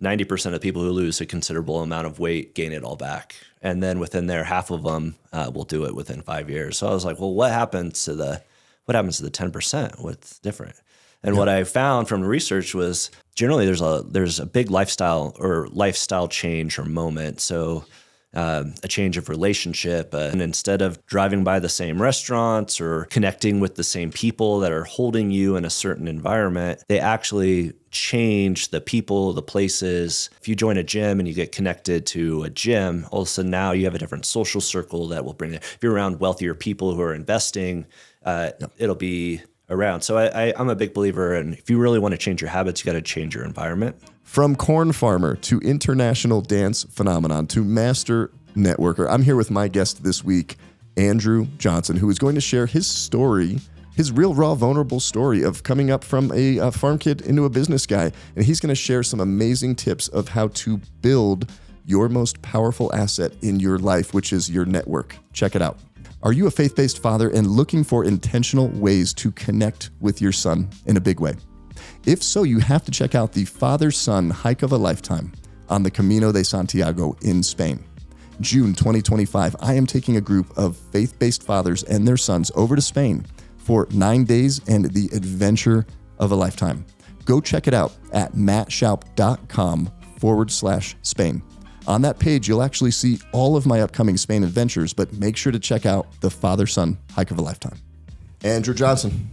90% of people who lose a considerable amount of weight gain it all back. And then within there, half of them will do it within 5 years. So I was like, well, what happens to the 10%? What's different? And what I found from research was generally there's a big lifestyle change or moment. So a change of relationship. And instead of driving by the same restaurants or connecting with the same people that are holding you in a certain environment, they actually change the people, the places. If you join a gym and you get connected to a gym, all of a sudden now you have a different social circle that will bring it. If you're around wealthier people who are investing, it'll be around. So I'm a big believer in if you really want to change your habits, you got to change your environment. From corn farmer to international dance phenomenon to master networker, I'm here with my guest this week, Andrew Johnson, who is going to share his story, his real, raw, vulnerable story of coming up from a farm kid into a business guy. And he's going to share some amazing tips of how to build your most powerful asset in your life, which is your network. Check it out. Are you a faith-based father and looking for intentional ways to connect with your son in a big way? If so, you have to check out the Father-Son Hike of a Lifetime on the Camino de Santiago in Spain. June 2025, I am taking a group of faith-based fathers and their sons over to Spain for 9 days and the adventure of a lifetime. Go check it out at mattshoup.com/Spain. On that page, you'll actually see all of my upcoming Spain adventures, but make sure to check out the Father-Son Hike of a Lifetime. Andrew Johnson.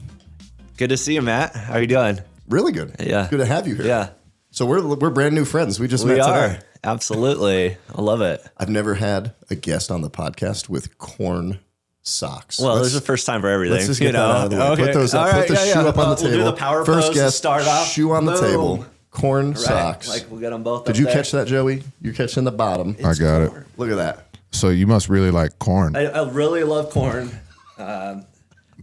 Good to see you, Matt. How are you doing? Really good. Yeah. Good to have you here. Yeah. So we're brand new friends. We just met today. Absolutely. I love it. I've never had a guest on the podcast with corn socks. Well, there's a first time for everything. Let's just get that out of the way. Okay. Put those up. Put the shoe up on the table. We'll do the power First pose guest, to start off. shoe on the Boom. table. Corn socks. Like we'll get them both. Did you catch that, Joey? You're catching the bottom. I got corn. it. Look at that. So you must really like corn. I really love corn. I'm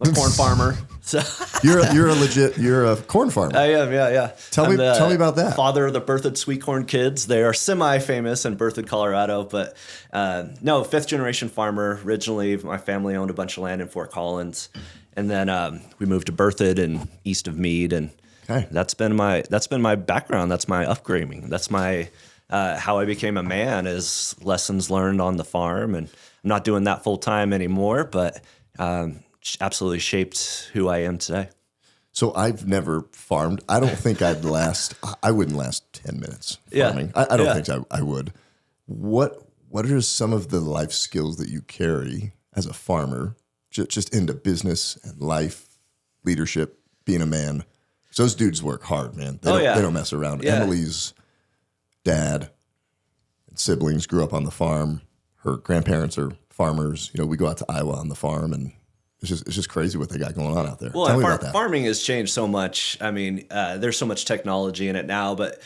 a corn farmer. So You're a corn farmer. I am, yeah. Tell me about that. Father of the Berthoud sweet corn kids. They are semi-famous in Berthoud, Colorado, but no, fifth generation farmer. Originally, my family owned a bunch of land in Fort Collins, and then we moved to Berthoud and east of Meade, and that's been my background. That's my upbringing. That's my how I became a man is lessons learned on the farm, and I'm not doing that full time anymore, but. Absolutely shaped who I am today. So I've never farmed. I don't think I wouldn't last 10 minutes farming. Yeah. I don't think I would. What are some of the life skills that you carry as a farmer, just into business and life, leadership, being a man? So those dudes work hard, man. They don't mess around. Yeah. Emily's dad and siblings grew up on the farm. Her grandparents are farmers. We go out to Iowa on the farm, and it's just crazy what they got going on out there. Well, Tell me about that. Farming has changed so much. I mean, there's so much technology in it now, but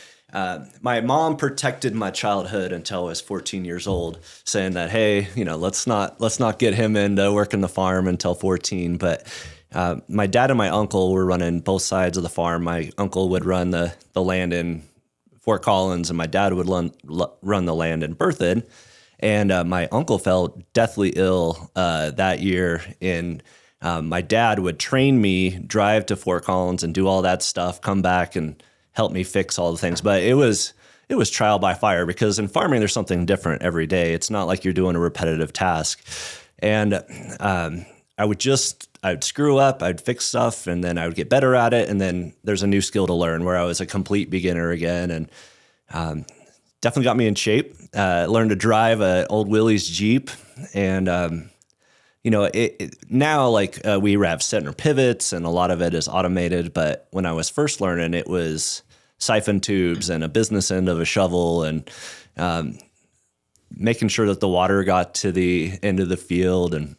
my mom protected my childhood until I was 14 years old, saying that, hey, let's not get him into working the farm until 14. But my dad and my uncle were running both sides of the farm. My uncle would run the land in Fort Collins, and my dad would run the land in Berthoud. And my uncle fell deathly ill that year. And my dad would train me, drive to Fort Collins and do all that stuff, come back and help me fix all the things. But it was trial by fire, because in farming, there's something different every day. It's not like you're doing a repetitive task. And I'd screw up, I'd fix stuff, and then I would get better at it. And then there's a new skill to learn where I was a complete beginner again. And definitely got me in shape. Learned to drive an old Willys Jeep, and now we have center pivots, and a lot of it is automated. But when I was first learning, it was siphon tubes and a business end of a shovel, and making sure that the water got to the end of the field. And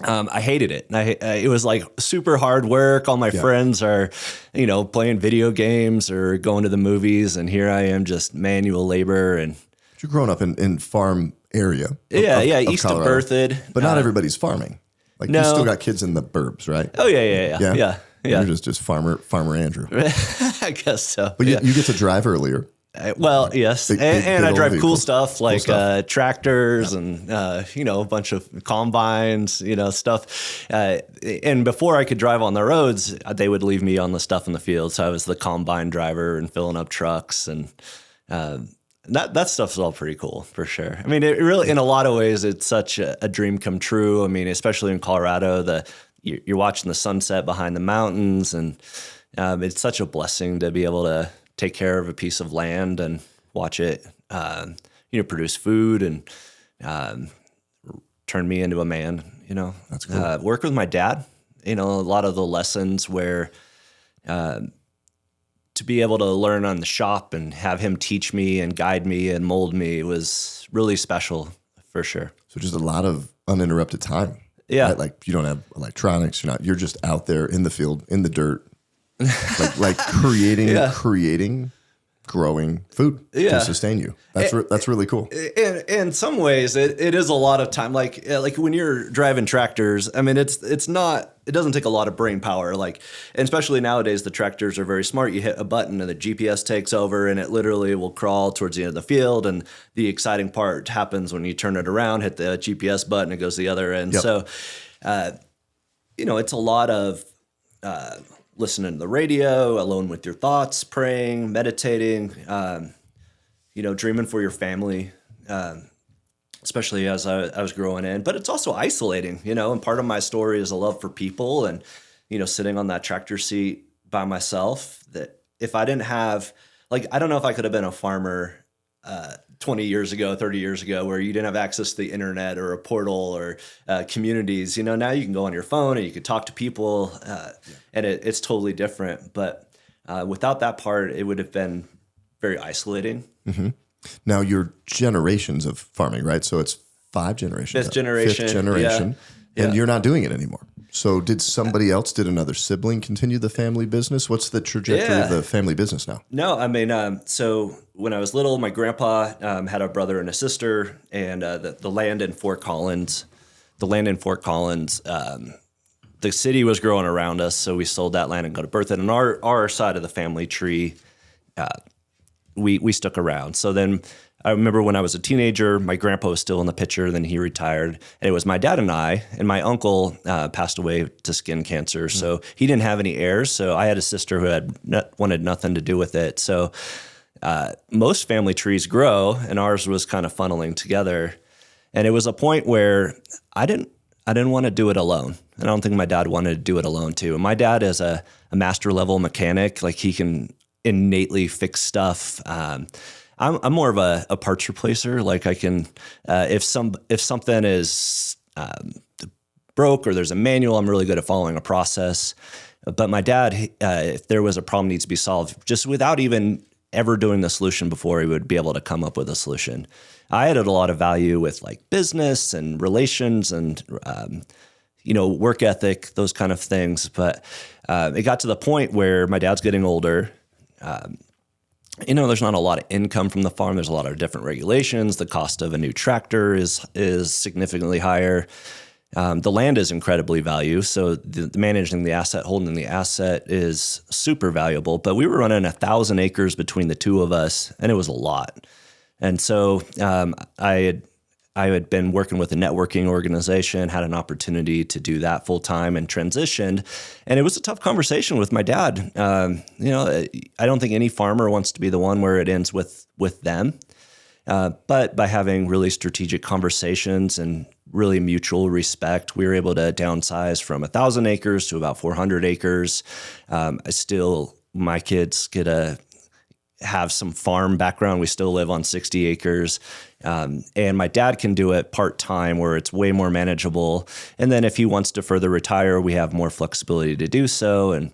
I hated it. It was like super hard work. All my friends are, playing video games or going to the movies, and here I am just manual labor. And you're growing up in farm area. East Colorado. of Berthoud. But not everybody's farming. You still got kids in the burbs, right? Oh yeah. You're just farmer Andrew. I guess so. But you get to drive earlier. Yes. And I drive cool stuff like tractors and, a bunch of combines, stuff. And before I could drive on the roads, they would leave me on the stuff in the field. So I was the combine driver and filling up trucks. And That stuff's all pretty cool for sure. I mean, it really, in a lot of ways, it's such a dream come true. I mean, especially in Colorado, you're watching the sunset behind the mountains, and it's such a blessing to be able to take care of a piece of land and watch it, produce food and turn me into a man. That's cool. Work with my dad. A lot of the lessons where to be able to learn on the shop and have him teach me and guide me and mold me was really special for sure. So just a lot of uninterrupted time. Yeah. Right? Like you don't have electronics. You're just out there in the field, in the dirt, like creating, growing food to sustain you. That's really cool. In some ways, it is a lot of time. Like when you're driving tractors, I mean, it doesn't take a lot of brain power. And especially nowadays, the tractors are very smart. You hit a button and the GPS takes over, and it literally will crawl towards the end of the field. And the exciting part happens when you turn it around, hit the GPS button, it goes to the other end. Yep. So, it's a lot of listening to the radio, alone with your thoughts, praying, meditating, dreaming for your family, especially as I was growing in. But it's also isolating, and part of my story is a love for people and, sitting on that tractor seat by myself, that if I didn't have, I don't know if I could have been a farmer 20 years ago, 30 years ago, where you didn't have access to the internet or a portal or communities. Now you can go on your phone and you can talk to people, and it's totally different. But without that part, it would have been very isolating. Mm-hmm. Now you're generations of farming, right? So it's 5 generations. Fifth generation. Yeah. And you're not doing it anymore. So did another sibling continue the family business? What's the trajectory of the family business now? No, I mean, so when I was little, my grandpa had a brother and a sister, and the land in Fort Collins, the city was growing around us, so we sold that land and got a berth. And on our side of the family tree, we stuck around. So then I remember when I was a teenager, my grandpa was still in the picture, then he retired. And it was my dad and I, and my uncle passed away to skin cancer. So he didn't have any heirs. So I had a sister who wanted nothing to do with it. So most family trees grow, and ours was kind of funneling together. And it was a point where I didn't want to do it alone. And I don't think my dad wanted to do it alone too. And my dad is a master level mechanic. Like, he can innately fix stuff. I'm more of a parts replacer. Like, I can, if something is broke or there's a manual, I'm really good at following a process. But my dad, if there was a problem needs to be solved, just without even ever doing the solution before, he would be able to come up with a solution. I added a lot of value with business and relations and work ethic, those kind of things. But it got to the point where my dad's getting older. There's not a lot of income from the farm. There's a lot of different regulations. The cost of a new tractor is significantly higher. The land is incredibly valuable. So the managing the asset, holding the asset is super valuable. But we were running 1,000 acres between the two of us, and it was a lot. And so I had been working with a networking organization, had an opportunity to do that full time, and transitioned. And it was a tough conversation with my dad. I don't think any farmer wants to be the one where it ends with them. But by having really strategic conversations and really mutual respect, we were able to downsize from 1,000 acres to about 400 acres. My kids get to have some farm background. We still live on 60 acres. And my dad can do it part-time where it's way more manageable. And then if he wants to further retire, we have more flexibility to do so. And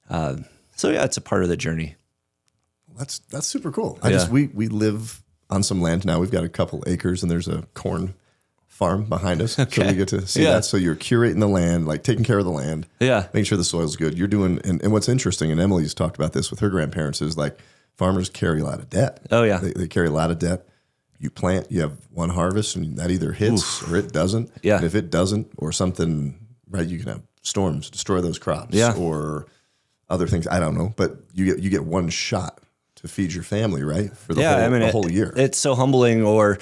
it's a part of the journey. That's super cool. We live on some land now. We've got a couple acres, and there's a corn farm behind us. Okay. So we get to see that. So you're curating the land, taking care of the land, making sure the soil's good. You're doing, and what's interesting, and Emily's talked about this with her grandparents, is farmers carry a lot of debt. Oh, yeah. They carry a lot of debt. You plant, you have one harvest, and that either hits or it doesn't. Yeah. And if it doesn't, or something, right, you can have storms destroy those crops or other things. I don't know. But you get one shot to feed your family, right? For the whole year. It's so humbling. Or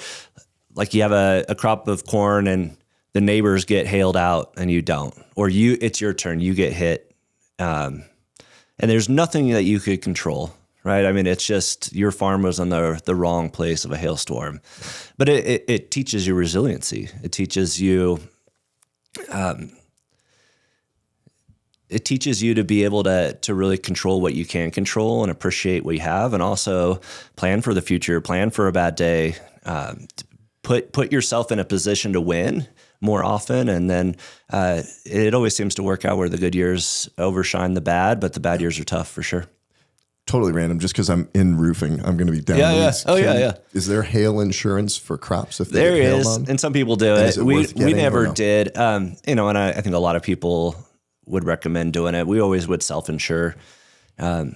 you have a crop of corn and the neighbors get hailed out and you don't. Or it's your turn, you get hit. And there's nothing that you could control. right? I mean, it's just your farm was in the wrong place of a hailstorm. But it teaches you resiliency. It teaches you to be able to really control what you can control and appreciate what you have, and also plan for the future, plan for a bad day, put yourself in a position to win more often. And then it always seems to work out where the good years overshine the bad, but the bad years are tough for sure. Totally random. Just because I'm in roofing, I'm going to be down. Yeah. Oh, yeah. Is there hail insurance for crops if they there get hailed is, on? And some people do it. We never did. And I think a lot of people would recommend doing it. We always would self-insure. I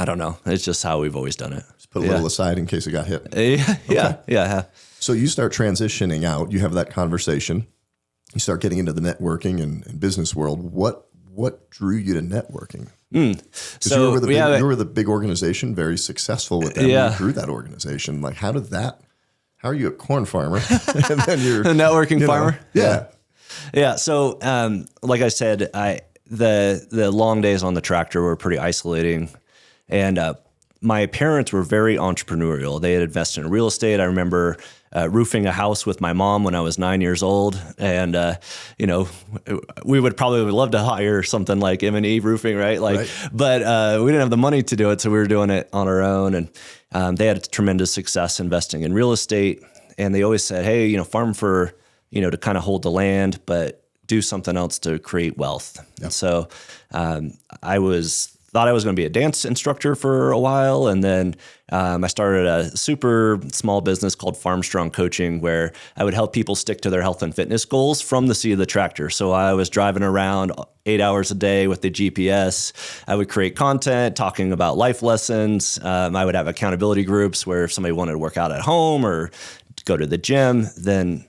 don't know. It's just how we've always done it. Just put a little aside in case it got hit. Yeah. So you start transitioning out. You have that conversation. You start getting into the networking and business world. What drew you to networking? So you were the big organization, very successful with them. You grew that organization. Like, how are you a corn farmer? And then you're a networking farmer? Yeah. So, like I said, the long days on the tractor were pretty isolating, and my parents were very entrepreneurial. They had invested in real estate. I remember roofing a house with my mom when I was 9 years old, and we would probably love to hire something like M&E Roofing, right? But we didn't have the money to do it, so we were doing it on our own. And they had tremendous success investing in real estate, and they always said, "Hey, farm for." To kind of hold the land, but do something else to create wealth. Yep. So I thought I was going to be a dance instructor for a while. And then I started a super small business called Farm Strong Coaching, where I would help people stick to their health and fitness goals from the seat of the tractor. So I was driving around 8 hours a day with the GPS. I would create content talking about life lessons. I would have accountability groups where if somebody wanted to work out at home or go to the gym, then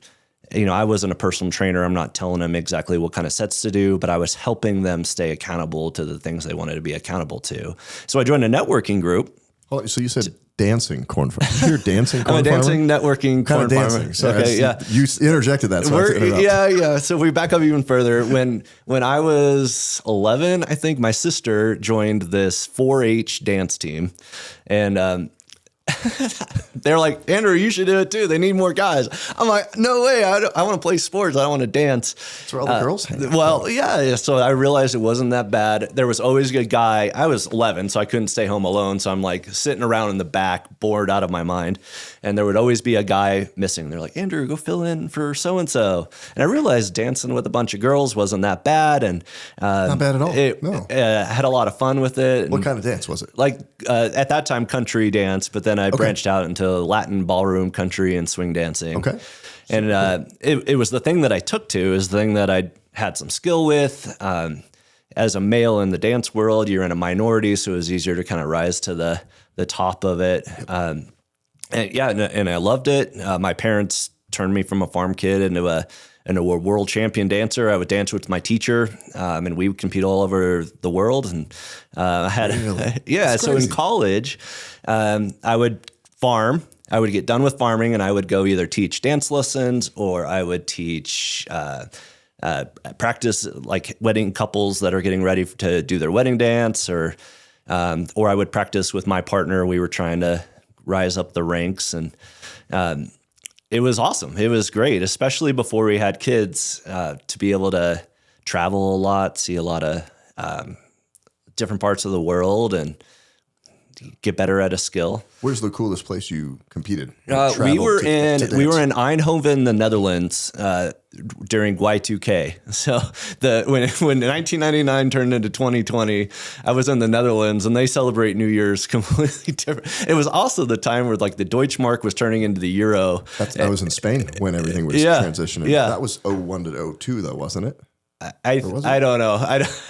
I wasn't a personal trainer. I'm not telling them exactly what kind of sets to do, but I was helping them stay accountable to the things they wanted to be accountable to. So I joined a networking group. Oh, so you said dancing corn farmer. You're dancing corn farmer? I'm a dancing networking corn farmer. Sorry, okay, you interjected that. So yeah. So if we back up even further, when I was 11, I think my sister joined this 4-H dance team, and they're like, "Andrew, you should do it too. They need more guys." I'm like, "No way. I want to play sports. I don't want to dance." That's where all the girls hang out. Well, yeah. So I realized it wasn't that bad. There was always a good guy. I was 11, so I couldn't stay home alone. So I'm like sitting around in the back, bored out of my mind. And there would always be a guy missing. They're like, "Andrew, go fill in for so-and-so." And I realized dancing with a bunch of girls wasn't that bad. And not bad at all. I had a lot of fun with it. What kind of dance was it? Like at that time, country dance, but then I branched out into Latin ballroom, country, and swing dancing. Okay. And it was the thing that I took to, is the thing that I had some skill with. As a male in the dance world, you're in a minority, so it was easier to kind of rise to the top of it. And I loved it. My parents turned me from a farm kid into a world champion dancer. I would dance with my teacher, and we would compete all over the world. And I had, so in college, I would farm. I would get done with farming, and I would go either teach dance lessons, or I would teach practice like wedding couples that are getting ready to do their wedding dance, or I would practice with my partner. We were trying to rise up the ranks, and it was awesome. It was great, especially before we had kids, to be able to travel a lot, see a lot of different parts of the world, and get better at a skill. Where's the coolest place you competed? We were in Eindhoven, the Netherlands, during Y2K. So when 1999 turned into 2020, I was in the Netherlands, and they celebrate New Year's completely different. It was also the time where like the Deutschmark was turning into the euro. I was in Spain when everything was transitioning. Yeah. That was 01 to 02 though, wasn't it? I don't know.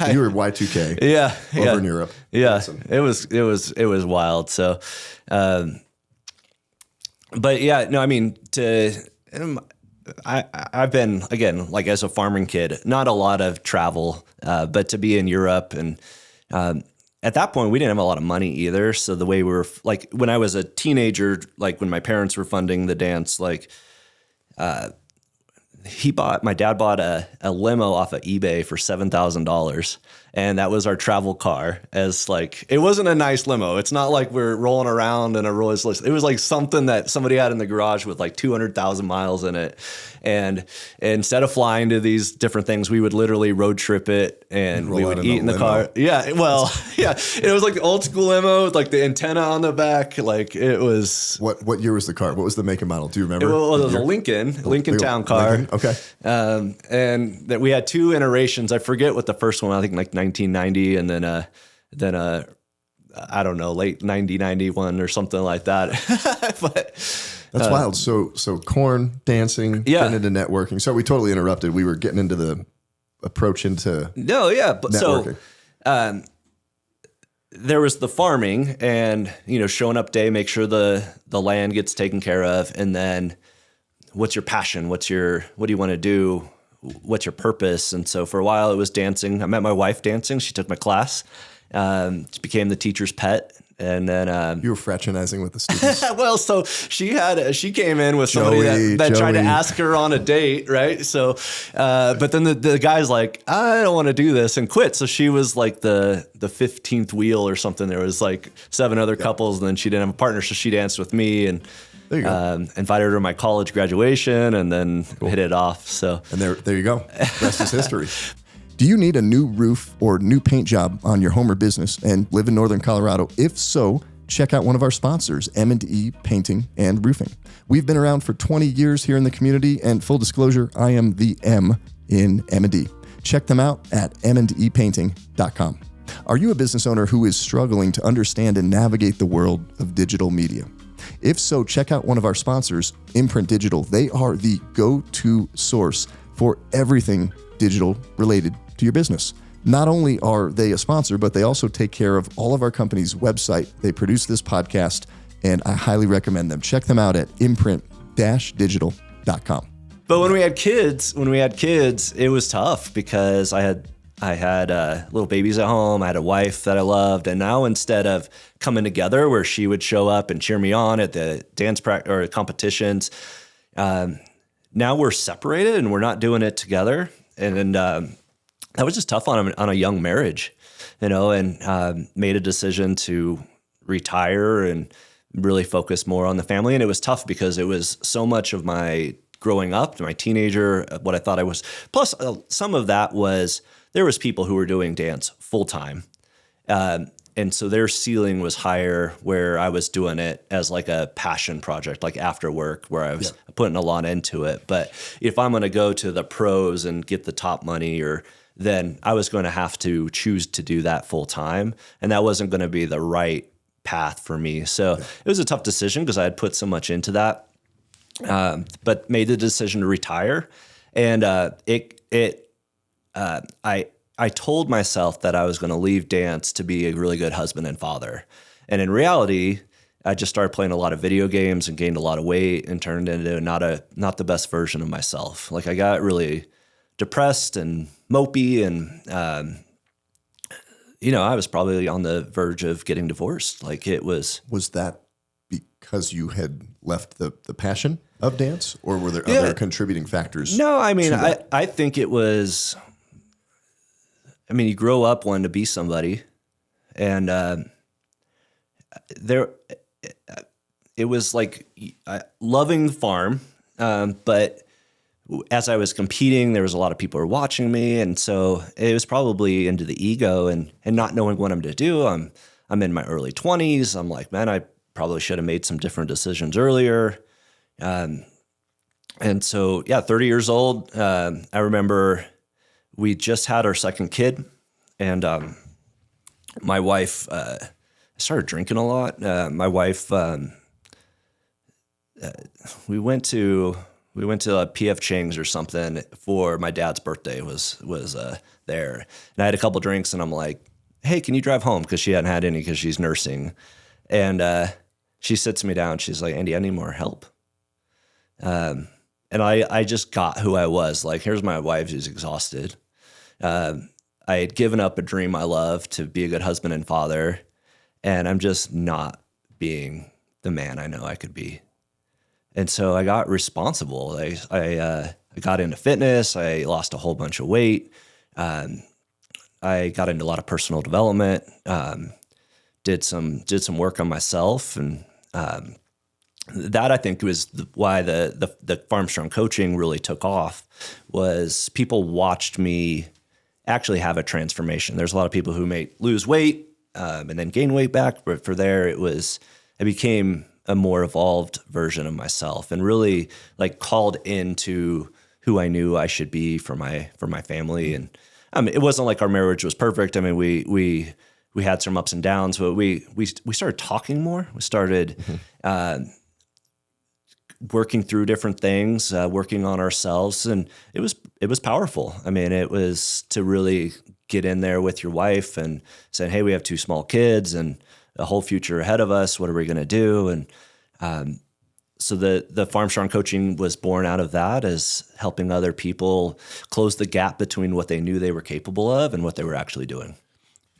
You were Y2K. Over in Europe. Yeah. Awesome. It was wild. So, but yeah, no, I mean, I've been, again, like as a farming kid, not a lot of travel, but to be in Europe, and at that point we didn't have a lot of money either. So the way we were, like when I was a teenager, like when my parents were funding the dance, like, my dad bought a limo off of eBay for $7,000. And that was our travel car. As like, it wasn't a nice limo. It's not like we're rolling around in a Rolls Royce. It was like something that somebody had in the garage with like 200,000 miles in it. And instead of flying to these different things, we would literally road trip it and we would eat in the car. Yeah. Well, yeah. It was like the old school limo with like the antenna on the back. Like it was. What year was the car? What was the make and model? Do you remember? It was a Lincoln Town car. Lincoln? Okay. And that we had 2 iterations. I forget what the first one, I think like 1990, and then I don't know, late 91 or something like that. But that's wild. So corn, dancing, yeah, getting into networking. So we totally interrupted. We were getting into the approach into but networking. So there was the farming and, showing up day, make sure the land gets taken care of. And then what's your passion? What do you want to do? What's your purpose? And so for a while it was dancing. I met my wife dancing. She took my class, she became the teacher's pet. And then you were fraternizing with the students. Well, so she came in with somebody that tried to ask her on a date, right? So, but then the guy's like, I don't want to do this, and quit. So she was like the 15th wheel or something. There was like 7 other couples, and then she didn't have a partner, so she danced with me and there you go. Invited her to my college graduation, and then hit it off. So and there you go. Rest is history. Do you need a new roof or new paint job on your home or business and live in Northern Colorado? If so, check out one of our sponsors, M&E Painting and Roofing. We've been around for 20 years here in the community, and full disclosure, I am the M in M&E. Check them out at mdepainting.com. Are you a business owner who is struggling to understand and navigate the world of digital media? If so, check out one of our sponsors, Imprint Digital. They are the go-to source for everything digital related to your business. Not only are they a sponsor, but they also take care of all of our company's website. They produce this podcast, and I highly recommend them. Check them out at imprint-digital.com. But when we had kids, it was tough because I had little babies at home. I had a wife that I loved. And now instead of coming together where she would show up and cheer me on at the dance practice or competitions, now we're separated and we're not doing it together. And that was just tough on a young marriage, and made a decision to retire and really focus more on the family. And it was tough because it was so much of my growing up, my teenager, what I thought I was. Plus, some of that was there was people who were doing dance full time. And so their ceiling was higher where I was doing it as like a passion project, like after work, where I was putting a lot into it. But if I'm going to go to the pros and get the top money, then I was going to have to choose to do that full time. And that wasn't going to be the right path for me. So it was a tough decision because I had put so much into that, but made the decision to retire. And I told myself that I was going to leave dance to be a really good husband and father. And in reality, I just started playing a lot of video games and gained a lot of weight and turned into not the best version of myself. Like I got really depressed and mopey, and I was probably on the verge of getting divorced. Like it was. Was that because you had left the passion of dance, or were there other contributing factors? No, I mean, I think it was. I mean, you grow up wanting to be somebody, and it was like loving the farm, but as I was competing, there was a lot of people who were watching me, and so it was probably into the ego and not knowing what I'm to do. I'm in my early 20s. I'm like, man, I probably should have made some different decisions earlier. And so, 30 years old, I remember we just had our second kid, and my wife started drinking a lot. My wife, we went to a PF Chang's or something for my dad's birthday. Was there, and I had a couple drinks, and I'm like, "Hey, can you drive home?" Because she hadn't had any because she's nursing, and she sits me down. She's like, "Andy, I need more help." And I just got who I was. Like, here's my wife who's exhausted. I had given up a dream I love to be a good husband and father, and I'm just not being the man I know I could be. And so I got responsible. I got into fitness. I lost a whole bunch of weight. I got into a lot of personal development. Did some work on myself, and that I think was why the Farm Strong coaching really took off. Was people watched me actually have a transformation. There's a lot of people who may lose weight and then gain weight back, but for there I became a more evolved version of myself, and really like called into who I knew I should be for my family. And it wasn't like our marriage was perfect. I mean, we had some ups and downs, but we started talking more. We started working through different things, working on ourselves, and it was powerful. I mean, it was to really get in there with your wife and saying, "Hey, we have 2 small kids and a whole future ahead of us. What are we going to do?" And so the Farm Strong coaching was born out of that, as helping other people close the gap between what they knew they were capable of and what they were actually doing.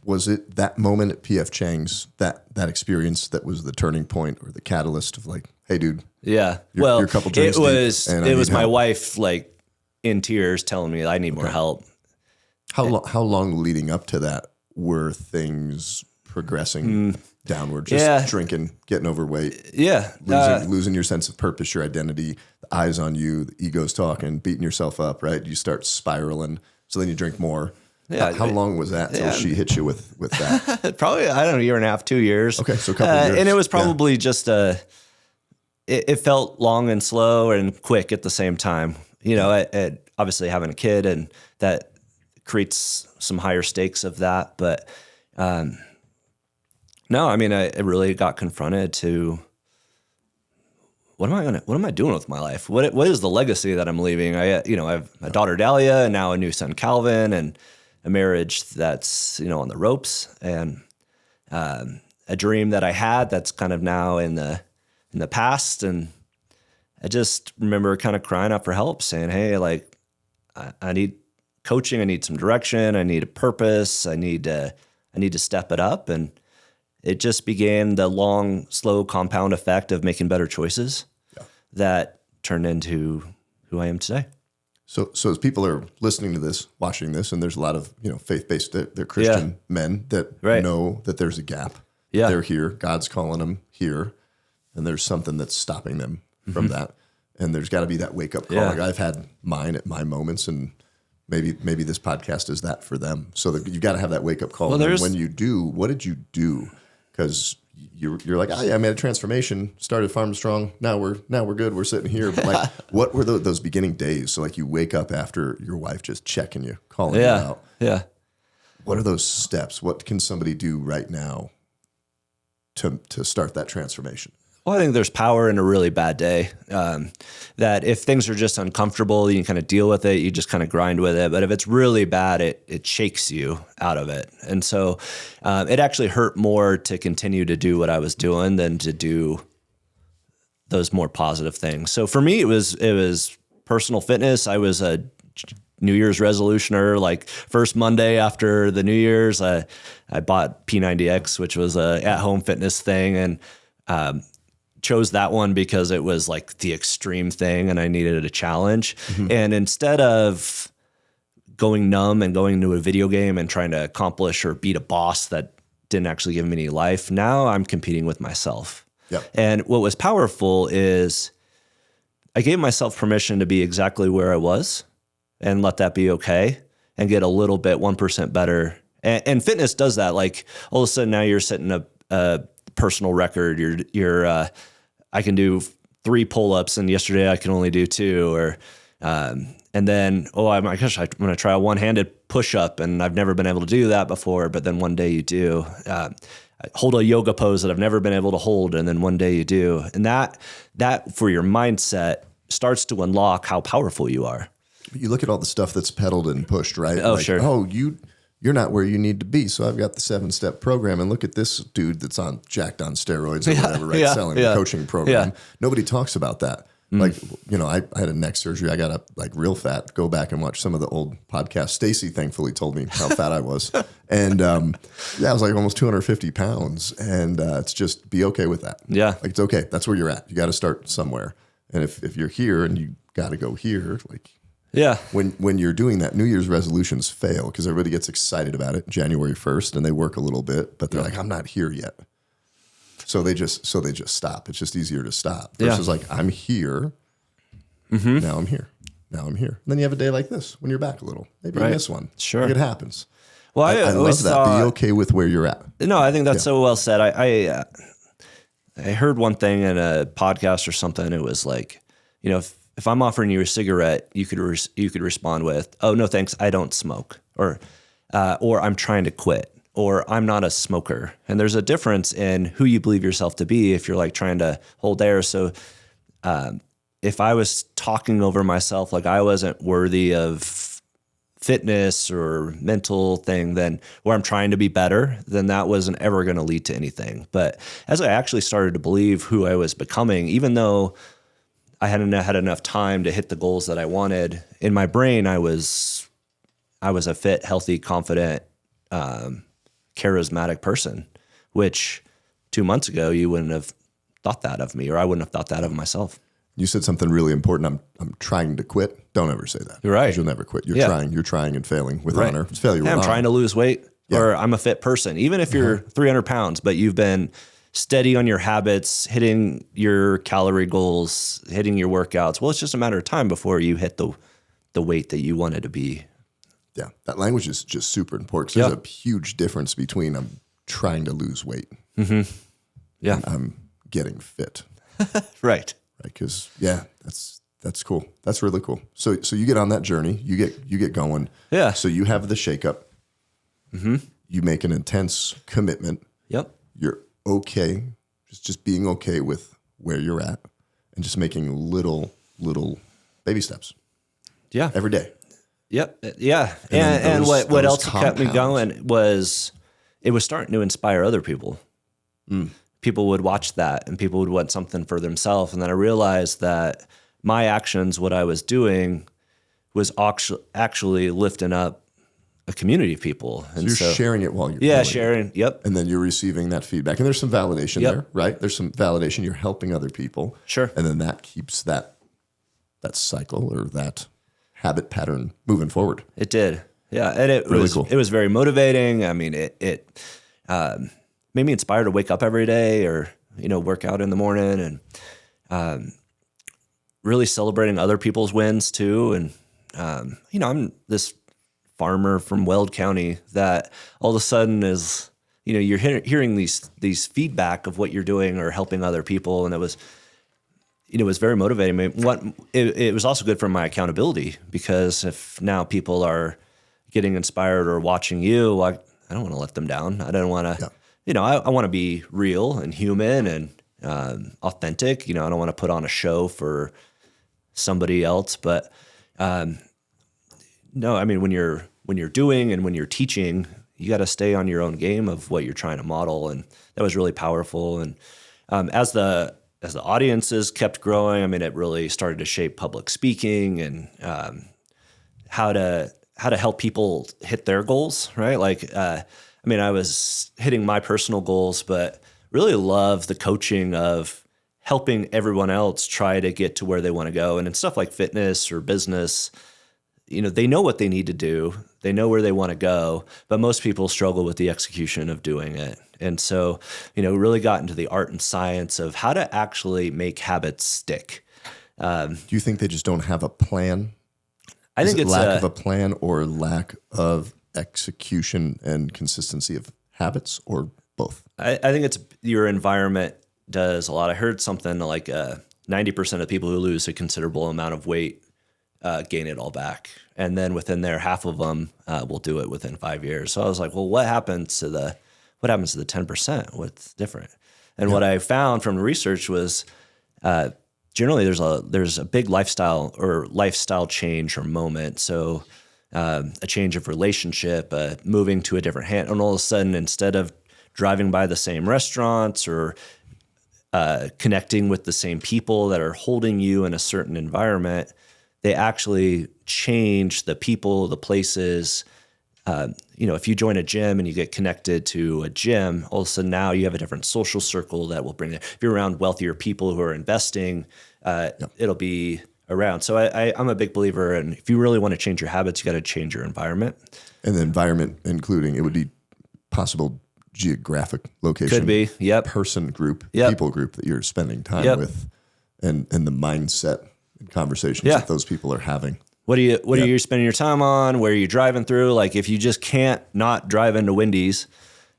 Was it that moment at PF Chang's, that experience that was the turning point or the catalyst of like, hey, dude? Yeah. You're a couple drinks it was my help. wife like in tears telling me I need more help. How long leading up to that were things progressing downward? Just drinking, getting overweight. Yeah. Losing your sense of purpose, your identity, the eyes on you, the ego's talking, beating yourself up, right? You start spiraling. So then you drink more. Yeah. How long was that till she hit you with that? Probably, I don't know, 1.5 to 2 years. Okay, so a couple of years. And it was probably just it felt long and slow and quick at the same time. You know, obviously having a kid, and that creates some higher stakes of that. But no, I mean, I really got confronted to what am I doing with my life? What is the legacy that I'm leaving? I have a daughter Dahlia, and now a new son Calvin, and a marriage that's, on the ropes, and a dream that I had that's kind of now in the past. And I just remember kind of crying out for help, saying, "Hey, like I need coaching. I need some direction. I need a purpose. I need to step it up." And it just began the long, slow compound effect of making better choices that turned into who I am today. So as people are listening to this, watching this, and there's a lot of, faith-based, they're Christian men that know that there's a gap. Yeah. They're here. God's calling them here. And there's something that's stopping them from that. And there's got to be that wake-up call. Yeah. Like I've had mine at my moments, and maybe this podcast is that for them. So that you've got to have that wake-up call. Well, and when you do, what did you do? Because you're like, "Oh yeah, I made a transformation, started Farm Strong. Now we're good. We're sitting here." But like, what were those beginning days? So like, you wake up after your wife just checking you, calling you out. Yeah. What are those steps? What can somebody do right now to start that transformation? Well, I think there's power in a really bad day. That if things are just uncomfortable, you can kind of deal with it. You just kind of grind with it. But if it's really bad, it shakes you out of it. And so it actually hurt more to continue to do what I was doing than to do those more positive things. So for me, it was personal fitness. I was a New Year's resolutioner. Like first Monday after the New Year's, I bought P90X, which was a at-home fitness thing, and chose that one because it was like the extreme thing and I needed a challenge. And instead of going numb and going into a video game and trying to accomplish or beat a boss that didn't actually give me any life, now I'm competing with myself. Yep. And what was powerful is I gave myself permission to be exactly where I was and let that be okay and get a little bit 1% better. And fitness does that. Like all of a sudden now you're setting a personal record. You're I can do 3 pull-ups, and yesterday I can only do 2, or and then my gosh, I'm going to try a one-handed push-up, and I've never been able to do that before. But then one day you do. I hold a yoga pose that I've never been able to hold, and then one day you do. And that for your mindset starts to unlock how powerful you are. You look at all the stuff that's peddled and pushed, right? Oh, sure. Oh, you're not where you need to be. So I've got the 7-step program, and look at this dude that's jacked on steroids or whatever, right? Selling a coaching program. Yeah. Nobody talks about that. Like, I had a neck surgery. I got up like real fat. Go back and watch some of the old podcasts. Stacy thankfully told me how fat I was. And I was like almost 250 pounds. And it's just be okay with that. Yeah. Like, it's okay. That's where you're at. You got to start somewhere. And if you're here and you got to go here, like, Yeah. When you're doing that, New Year's resolutions fail because everybody gets excited about it January 1st and they work a little bit, but they're like, I'm not here yet. So they just stop. It's just easier to stop versus like, I'm here. Now I'm here. Now I'm here. And then you have a day like this when you're back a little. Maybe you miss one. Sure. Like it happens. Well, I love that. Be okay with where you're at. No, I think that's so well said. I heard one thing in a podcast or something. It was like, if I'm offering you a cigarette, you could respond with, "Oh no, thanks, I don't smoke," or "I'm trying to quit," or "I'm not a smoker." And there's a difference in who you believe yourself to be if you're like trying to hold air. So if I was talking over myself like I wasn't worthy of fitness or mental thing, then where I'm trying to be better, then that wasn't ever going to lead to anything. But as I actually started to believe who I was becoming, even though I hadn't had enough time to hit the goals that I wanted, in my brain, I was a fit, healthy, confident, charismatic person, which 2 months ago, you wouldn't have thought that of me, or I wouldn't have thought that of myself. You said something really important. I'm trying to quit. Don't ever say that. You're right. 'Cause you'll never quit. You're trying and failing with honor. It's failure with I'm honor. trying to lose weight, or I'm a fit person. Even if you're 300 pounds, but you've been steady on your habits, hitting your calorie goals, hitting your workouts. Well, it's just a matter of time before you hit the weight that you wanted to be. Yeah, that language is just super important. 'Cause there's a huge difference between I'm trying to lose weight and I'm getting fit. Right. Right, because that's cool. That's really cool. So you get on that journey. You get going. Yeah. So you have the shakeup. You make an intense commitment. Yep. You're okay, just being okay with where you're at, and just making little baby steps. Yeah. Every day. Yep. Yeah. And what else kept me going was it was starting to inspire other people. People would watch that and people would want something for themselves. And then I realized that my actions, what I was doing, was actually lifting up a community of people. And so you're sharing it while you're doing sharing. it. Yep. And then you're receiving that feedback. And there's some validation there, right? There's some validation. You're helping other people. Sure. And then that keeps that cycle or that habit pattern moving forward. It did. Yeah. And it really was cool. It was very motivating. I mean, it made me inspired to wake up every day or, work out in the morning and really celebrating other people's wins too. And, I'm this farmer from Weld County that all of a sudden is, you're hearing these feedback of what you're doing or helping other people. And it was very motivating. It was also good for my accountability because if now people are getting inspired or watching you, I don't want to let them down. I don't want to, I want to be real and human and authentic. I don't want to put on a show for somebody else. But no, I mean, when you're doing and when you're teaching, you got to stay on your own game of what you're trying to model. And that was really powerful. And as the audiences kept growing, I mean, it really started to shape public speaking and how to help people hit their goals, right? Like, I was hitting my personal goals, but really love the coaching of helping everyone else try to get to where they want to go. And in stuff like fitness or business, they know what they need to do. They know where they want to go, but most people struggle with the execution of doing it. And so, really got into the art and science of how to actually make habits stick. Do you think they just don't have a plan? I think it's lack of a plan or lack of execution and consistency of habits, or both? I think it's your environment does a lot. I heard something like 90% of people who lose a considerable amount of weight gain it all back. And then within there, half of them will do it within 5 years. So I was like, well, what happens to the 10%? What's different? And what I found from the research was generally there's a big lifestyle change or moment. So a change of relationship, moving to a different hand, and all of a sudden, instead of driving by the same restaurants or connecting with the same people that are holding you in a certain environment, they actually change the people, the places. If you join a gym and you get connected to a gym, all of a sudden now you have a different social circle that will bring it. If you're around wealthier people who are investing, it'll be around. So I'm a big believer in, if you really want to change your habits, you got to change your environment. And the environment, including, it would be possible geographic location. Could be, yep. Person group, Yep. people group that you're spending time Yep. with, and the mindset and conversations Yeah. that those people are having. What are you spending your time on? Where are you driving through? Like, if you just can't not drive into Wendy's,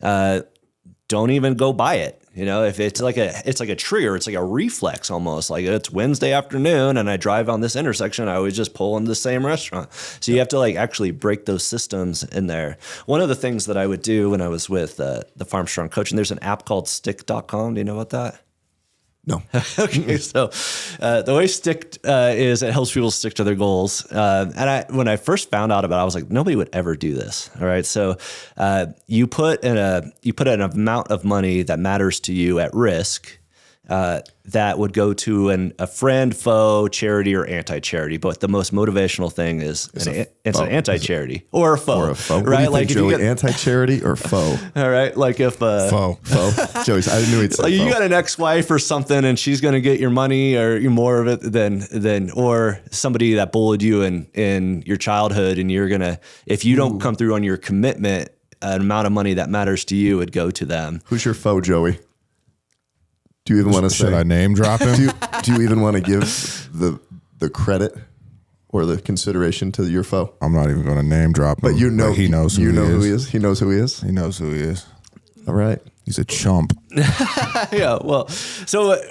don't even go by it. You know, if it's like a trigger, it's like a reflex almost. Like, it's Wednesday afternoon and I drive on this intersection, I always just pull into the same restaurant. So you have to like actually break those systems in there. One of the things that I would do when I was with the Farm Strong coaching, there's an app called stick.com. Do you know about that? No. Okay, so the way Stick is, it helps people stick to their goals. And when I first found out about it, I was like, nobody would ever do this. All right, so you put an amount of money that matters to you at risk. That would go to a friend, foe, charity, or anti-charity. But the most motivational thing is it's an anti-charity or a foe. Or a foe. Right? What do you Like, think, Joey? Anti-charity or foe? All right. Like, if Foe. Foe. Joey, I knew he'd say like, foe. you got an ex-wife or something, and she's going to get your money or more of it than or somebody that bullied you in your childhood, and you're gonna, if you don't come through on your commitment, an amount of money that matters to you would go to them. Who's your foe, Joey? Do you even want to say? Should I name drop him? Do you even want to give the credit or the consideration to your foe? I'm not even going to name drop him. But you know he knows who who he is. He knows who he is. He knows who he is. All right. He's a chump. Yeah, well, so,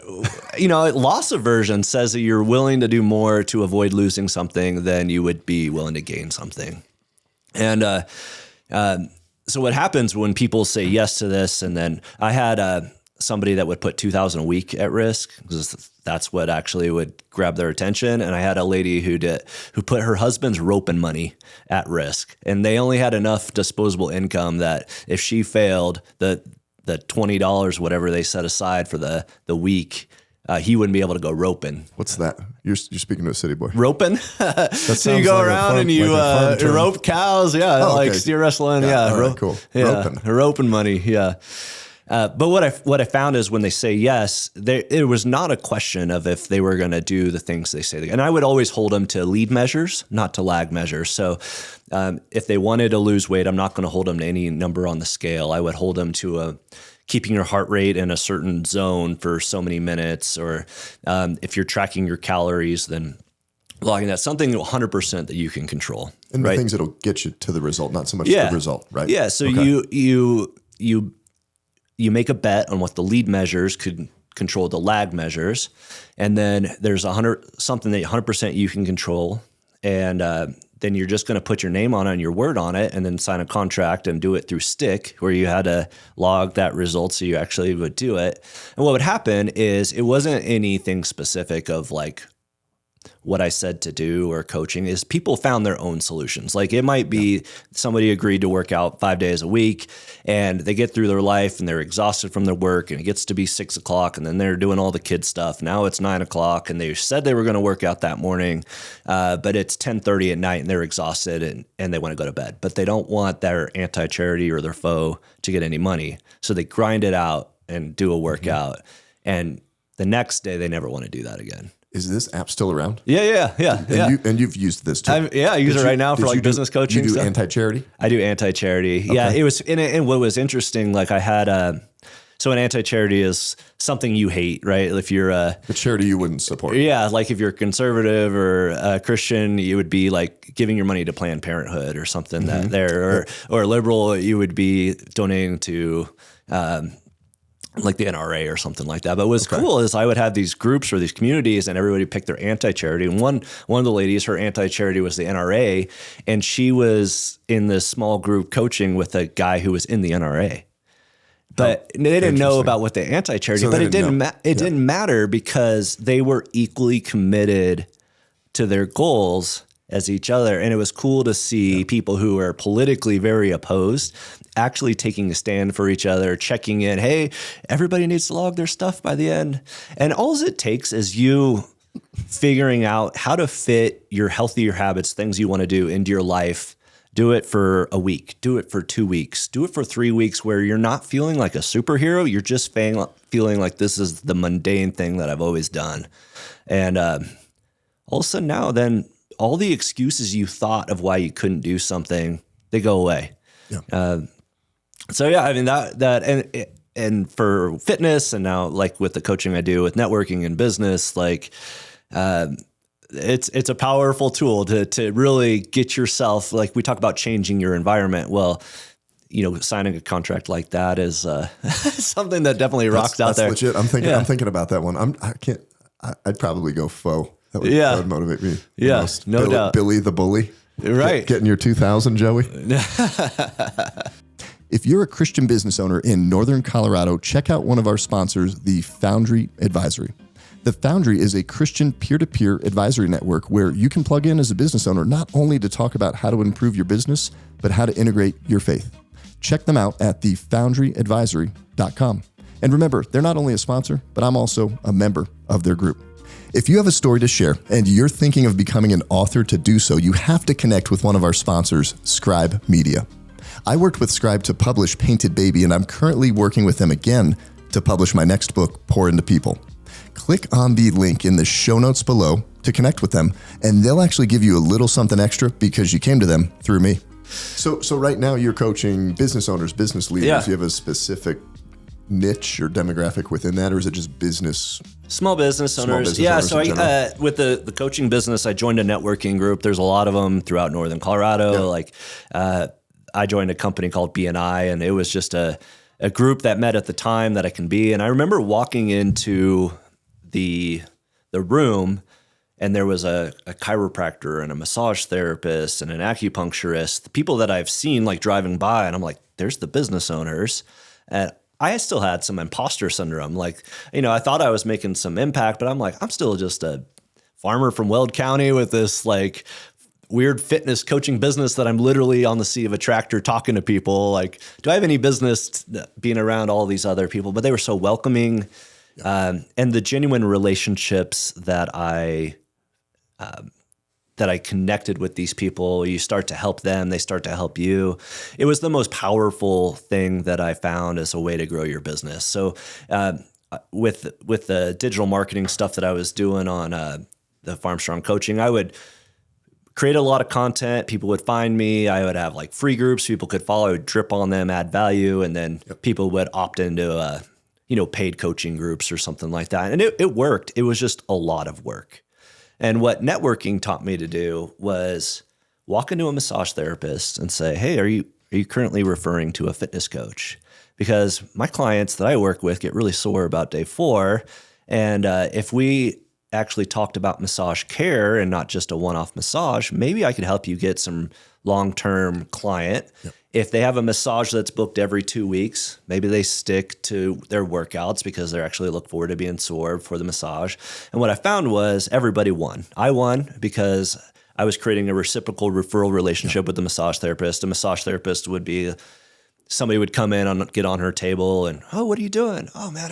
loss aversion says that you're willing to do more to avoid losing something than you would be willing to gain something. And so what happens when people say yes to this, and then I had somebody that would put $2,000 a week at risk, because that's what actually would grab their attention. And I had a lady who put her husband's roping money at risk, and they only had enough disposable income that if she failed, the $20, whatever they set aside for the week, he wouldn't be able to go roping. What's that? You're speaking to a city boy. Roping? So you sounds go like a around farm- and you like a farm term. rope cows. Yeah. Oh, like okay. steer wrestling. Yeah, Yeah. all right, cool. Yeah. Roping. Roping money. Yeah. But what I found is when they say yes, it was not a question of if they were going to do the things they say. And I would always hold them to lead measures, not to lag measures. So if they wanted to lose weight, I'm not going to hold them to any number on the scale. I would hold them to keeping your heart rate in a certain zone for so many minutes, or if you're tracking your calories, then logging that, something 100% that you can control. And right? the things that'll get you to the result, not so much the result, right? Yeah. So you make a bet on what the lead measures could control the lag measures, and then there's something that 100% you can control, and then you're just going to put your name on it and your word on it, and then sign a contract and do it through Stick, where you had to log that result so you actually would do it. And what would happen is it wasn't anything specific of like what I said to do or coaching, is people found their own solutions. Like, it might be somebody agreed to work out 5 days a week, and they get through their life and they're exhausted from their work, and it gets to be 6 o'clock, and then they're doing all the kid stuff. Now it's 9 o'clock, and they said they were going to work out that morning, but it's 10:30 at night and they're exhausted and they want to go to bed, but they don't want their anti-charity or their foe to get any money. So they grind it out and do a workout. And the next day they never want to do that again. Is this app still around? Yeah. And you've used this too. I use it right now for like business coaching. You do stuff. anti-charity? I do anti-charity. Okay. Yeah, it was. And what was interesting, like I had so an anti-charity is something you hate, right? If you're A charity you wouldn't support. yeah, like if you're conservative or Christian, you would be like giving your money to Planned Parenthood or something or liberal, you would be donating to like the NRA or something like that. But what's cool is I would have these groups or these communities, and everybody picked their anti-charity. And one of the ladies, her anti-charity was the NRA, and she was in this small group coaching with a guy who was in the NRA. But they didn't know about what the anti-charity, So but they it didn't didn't matter because they were equally committed to their goals as each other. And it was cool to see people who are politically very opposed actually taking a stand for each other, checking in. Hey, everybody needs to log their stuff by the end. And all it takes is you figuring out how to fit your healthier habits, things you want to do into your life. Do it for a week, do it for 2 weeks, do it for 3 weeks where you're not feeling like a superhero. You're just feeling like this is the mundane thing that I've always done. And all of a sudden now, then all the excuses you thought of why you couldn't do something, they go away. Yeah. So yeah, I mean and for fitness, and now like with the coaching I do with networking and business, like it's a powerful tool to really get yourself, like we talk about changing your environment. Well, signing a contract like that is something that definitely rocks out there. That's legit. I'm thinking about that one. I'd probably go faux. That would motivate me. Yeah, no doubt. Billy the Bully. Right. Getting your 2000, Joey. If you're a Christian business owner in Northern Colorado, check out one of our sponsors, the Foundry Advisory. The Foundry is a Christian peer-to-peer advisory network where you can plug in as a business owner, not only to talk about how to improve your business, but how to integrate your faith. Check them out at thefoundryadvisory.com. And remember, they're not only a sponsor, but I'm also a member of their group. If you have a story to share and you're thinking of becoming an author to do so, you have to connect with one of our sponsors, Scribe Media. I worked with Scribe to publish Painted Baby, and I'm currently working with them again to publish my next book, Pour Into People. Click on the link in the show notes below to connect with them, and they'll actually give you a little something extra because you came to them through me. So right now you're coaching business owners, business leaders. Yeah. Do you have a specific niche or demographic within that, or is it just business? Small business owners. So with the coaching business, I joined a networking group. There's a lot of them throughout Northern Colorado. Yeah. I joined a company called BNI, and it was just a group that met at the time that I can be. And I remember walking into the room, and there was a chiropractor and a massage therapist and an acupuncturist, the people that I've seen like driving by, and I'm like, there's the business owners. And I still had some imposter syndrome. Like, I thought I was making some impact, but I'm like, I'm still just a farmer from Weld County with this like weird fitness coaching business that I'm literally on the seat of a tractor talking to people. Like, do I have any business being around all these other people? But they were so welcoming. And the genuine relationships that I connected with these people, you start to help them, they start to help you. It was the most powerful thing that I found as a way to grow your business. So with the digital marketing stuff that I was doing on the Farm Strong coaching, I would create a lot of content. People would find me. I would have like free groups people could follow. I would drip on them, add value, and then people would opt into paid coaching groups or something like that. And it worked. It was just a lot of work. And what networking taught me to do was walk into a massage therapist and say, hey, are you currently referring to a fitness coach? Because my clients that I work with get really sore about day 4. And if we actually talked about massage care and not just a one-off massage, maybe I could help you get some long-term client. Yep. If they have a massage that's booked every 2 weeks, maybe they stick to their workouts because they actually look forward to being sore for the massage. And what I found was everybody won. I won because I was creating a reciprocal referral relationship with the massage therapist. A massage therapist would be somebody would come in and get on her table and, oh, what are you doing? Oh man,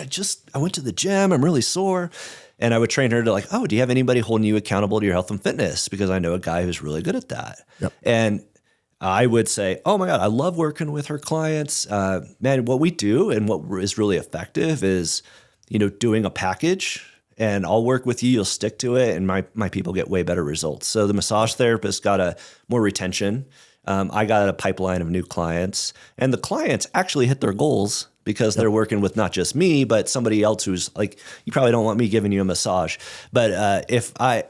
I went to the gym. I'm really sore. And I would train her to like, oh, do you have anybody holding you accountable to your health and fitness? Because I know a guy who's really good at that. Yep. And I would say, oh my God, I love working with her clients. Man, what we do and what is really effective is, doing a package, and I'll work with you. You'll stick to it. And my people get way better results. So the massage therapist got more retention. I got a pipeline of new clients, and the clients actually hit their goals because they're working with not just me, but somebody else who's like, you probably don't want me giving you a massage. But if I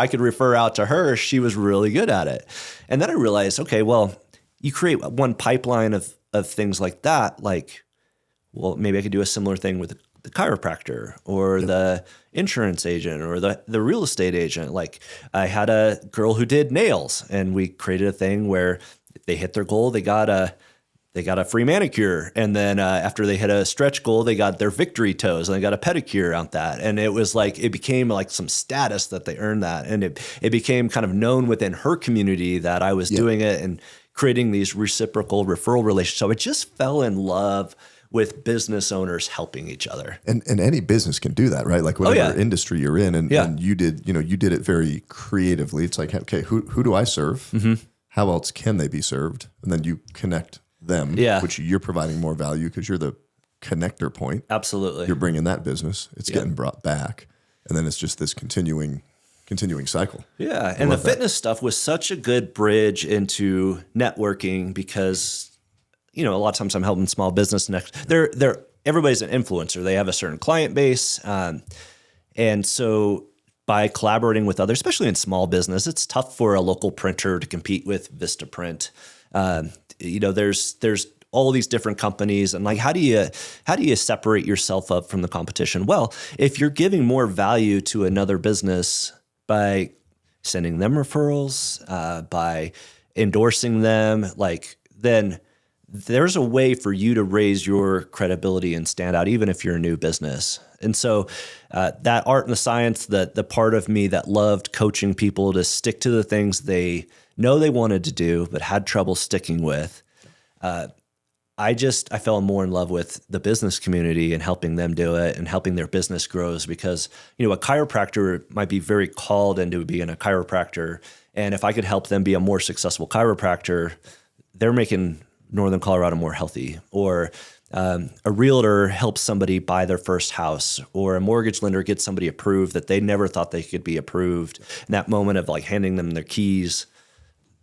could refer out to her, she was really good at it. And then I realized, okay, well, you create one pipeline of things like that. Like, well, maybe I could do a similar thing with the chiropractor or the insurance agent or the real estate agent. Like, I had a girl who did nails, and we created a thing where if they hit their goal, they got a free manicure. And then after they hit a stretch goal, they got their victory toes and they got a pedicure out that. And it was like, it became like some status that they earned that. And it became kind of known within her community that I was doing it and creating these reciprocal referral relationships. So I just fell in love with business owners helping each other. And any business can do that, right? Like whatever industry you're in, and you did it very creatively. It's like, okay, who do I serve? Mm-hmm. How else can they be served? And then you connect them, which you're providing more value because you're the connector point. Absolutely. You're bringing that business. It's getting brought back. And then it's just this continuing continuing cycle. Yeah. And the fitness stuff was such a good bridge into networking because, a lot of times I'm helping small business. Everybody's an influencer. They have a certain client base. And so by collaborating with others, especially in small business, it's tough for a local printer to compete with Vistaprint. There's all these different companies, and like, how do you separate yourself up from the competition? Well, if you're giving more value to another business by sending them referrals, by endorsing them, then there's a way for you to raise your credibility and stand out, even if you're a new business. And so that art and the science, the part of me that loved coaching people to stick to the things they know they wanted to do but had trouble sticking with, I fell more in love with the business community and helping them do it and helping their business grows because, a chiropractor might be very called into being a chiropractor. And if I could help them be a more successful chiropractor, they're making Northern Colorado more healthy. Or a realtor helps somebody buy their first house, or a mortgage lender gets somebody approved that they never thought they could be approved. And that moment of like handing them their keys,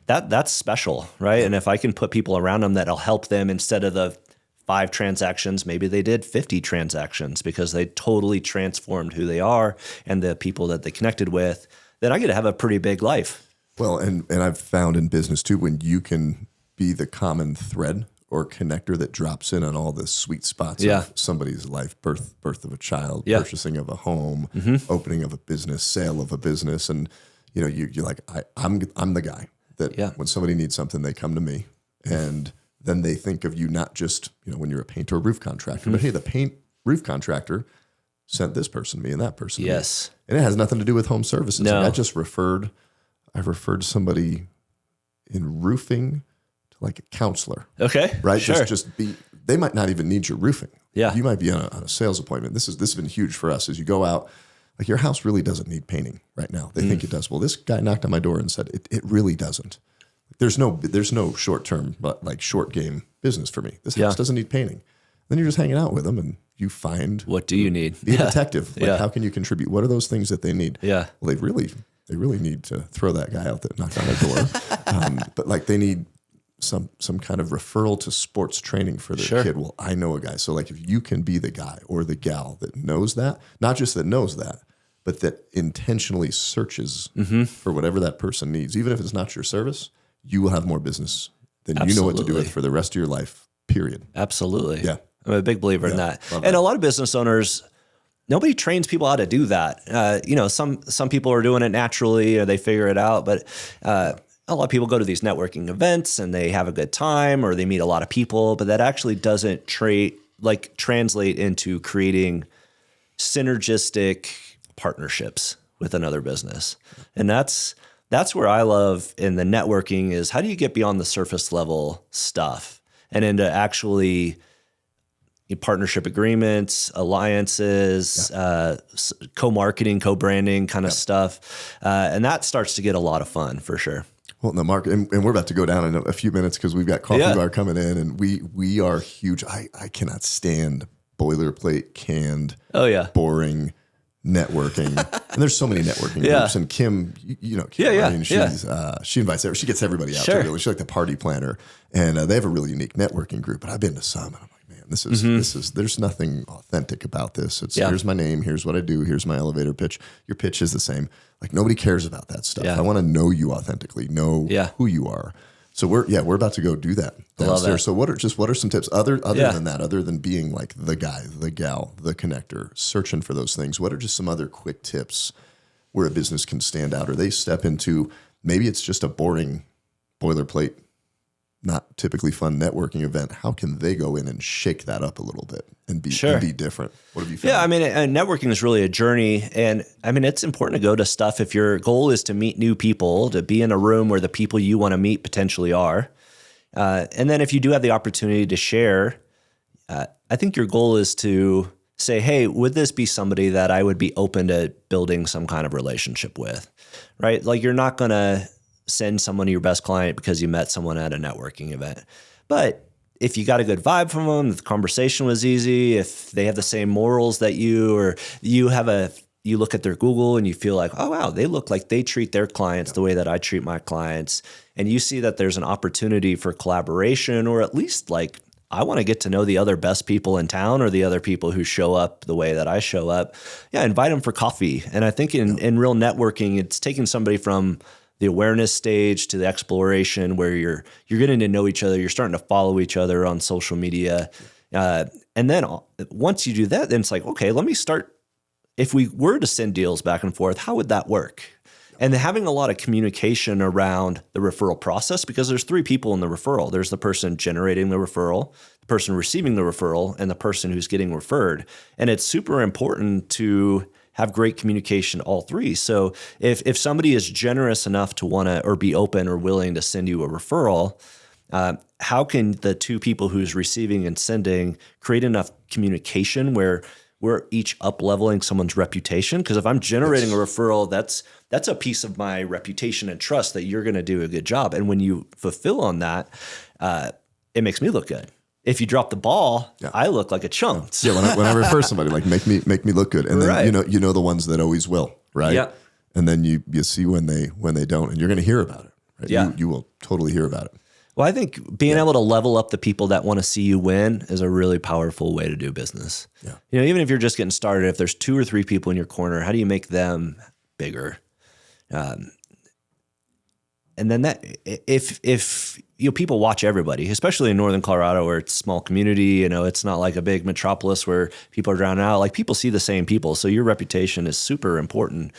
that's special, right? And if I can put people around them that'll help them instead of the 5 transactions, maybe they did 50 transactions because they totally transformed who they are and the people that they connected with, then I get to have a pretty big life. Well, and I've found in business too, when you can be the common thread or connector that drops in on all the sweet spots of somebody's life, birth of a child, purchasing of a home, opening of a business, sale of a business. And, you're like, I'm the guy. That when somebody needs something, they come to me, and then they think of you not just when you're a painter or roof contractor, but hey, the roof contractor sent this person to me and that person. Yes, to me. And it has nothing to do with home services. No. Like I referred somebody in roofing to like a counselor. Okay, right. Sure. They might not even need your roofing. Yeah, you might be on a sales appointment. This has been huge for us as you go out. Like your house really doesn't need painting right now. They think it does. Well, this guy knocked on my door and said it really doesn't. There's no short term, but like short game business for me. This house doesn't need painting. Then you're just hanging out with them and you find what do you need? Be a detective. Like how can you contribute? What are those things that they need? Yeah. Well, they really need to throw that guy out that knocked on their door. But like they need some kind of referral to sports training for their kid. Well, I know a guy. So like if you can be the guy or the gal that knows that, not just that knows that, but that intentionally searches for whatever that person needs, even if it's not your service, you will have more business than you know what to do with for the rest of your life, period. Absolutely. Yeah. I'm a big believer in that. And a lot of business owners, nobody trains people how to do that. Some people are doing it naturally or they figure it out, but a lot of people go to these networking events and they have a good time or they meet a lot of people, but that actually doesn't translate into creating synergistic partnerships with another business. And that's where I love in the networking is how do you get beyond the surface level stuff and into actually partnership agreements, alliances, co-marketing, co-branding kind of stuff. And that starts to get a lot of fun for sure. Well, in the market, and we're about to go down in a few minutes because we've got Coffee Bar coming in and we are huge. I cannot stand boilerplate, canned, boring networking. And there's so many networking groups. And Kim, Kim, I mean, she invites she gets everybody out. Sure. She's like the party planner, and they have a really unique networking group. But I've been to some, and I'm like, man, this is. There's nothing authentic about this. It's here's my name, here's what I do, here's my elevator pitch. Your pitch is the same. Like nobody cares about that stuff. I want to know you authentically, know who you are. So we're about to go do that downstairs. So what are some tips other than that, other than being like the guy, the gal, the connector, searching for those things? What are just some other quick tips where a business can stand out, or they step into maybe it's just a boring boilerplate, not typically fun networking event? How can they go in and shake that up a little bit and be different? What have you found? Yeah, I mean, networking is really a journey. And I mean, it's important to go to stuff if your goal is to meet new people, to be in a room where the people you want to meet potentially are. And then if you do have the opportunity to share, I think your goal is to say, hey, would this be somebody that I would be open to building some kind of relationship with, right? Like you're not going to send someone to your best client because you met someone at a networking event. But if you got a good vibe from them, if the conversation was easy, if they have the same morals that you, or you have a you look at their Google and you feel like, oh, wow, they look like they treat their clients the way that I treat my clients. And you see that there's an opportunity for collaboration, or at least like, I want to get to know the other best people in town or the other people who show up the way that I show up. Yeah, invite them for coffee. And I think in real networking, it's taking somebody from the awareness stage to the exploration where you're getting to know each other. You're starting to follow each other on social media. And then once you do that, then it's like, okay, let me start. If we were to send deals back and forth, how would that work? And having a lot of communication around the referral process, because there's three people in the referral. There's the person generating the referral, the person receiving the referral, and the person who's getting referred. And it's super important to have great communication, all three. So if somebody is generous enough to want to or be open or willing to send you a referral, how can the two people who's receiving and sending create enough communication where we're each up-leveling someone's reputation? Because if I'm generating a referral, that's a piece of my reputation and trust that you're going to do a good job. And when you fulfill on that, it makes me look good. If you drop the ball, I look like a chump. Yeah, when I refer somebody, like make me look good, and then you know the ones that always will, right? Yeah. And then you see when they don't, and you're going to hear about it. Right? Yeah, you will totally hear about it. Well, I think being able to level up the people that want to see you win is a really powerful way to do business. Yeah. You know, even if you're just getting started, if there's 2 or 3 people in your corner, how do you make them bigger? And then that if people watch everybody, especially in Northern Colorado where it's a small community, it's not like a big metropolis where people are drowning out. Like people see the same people. So your reputation is super important.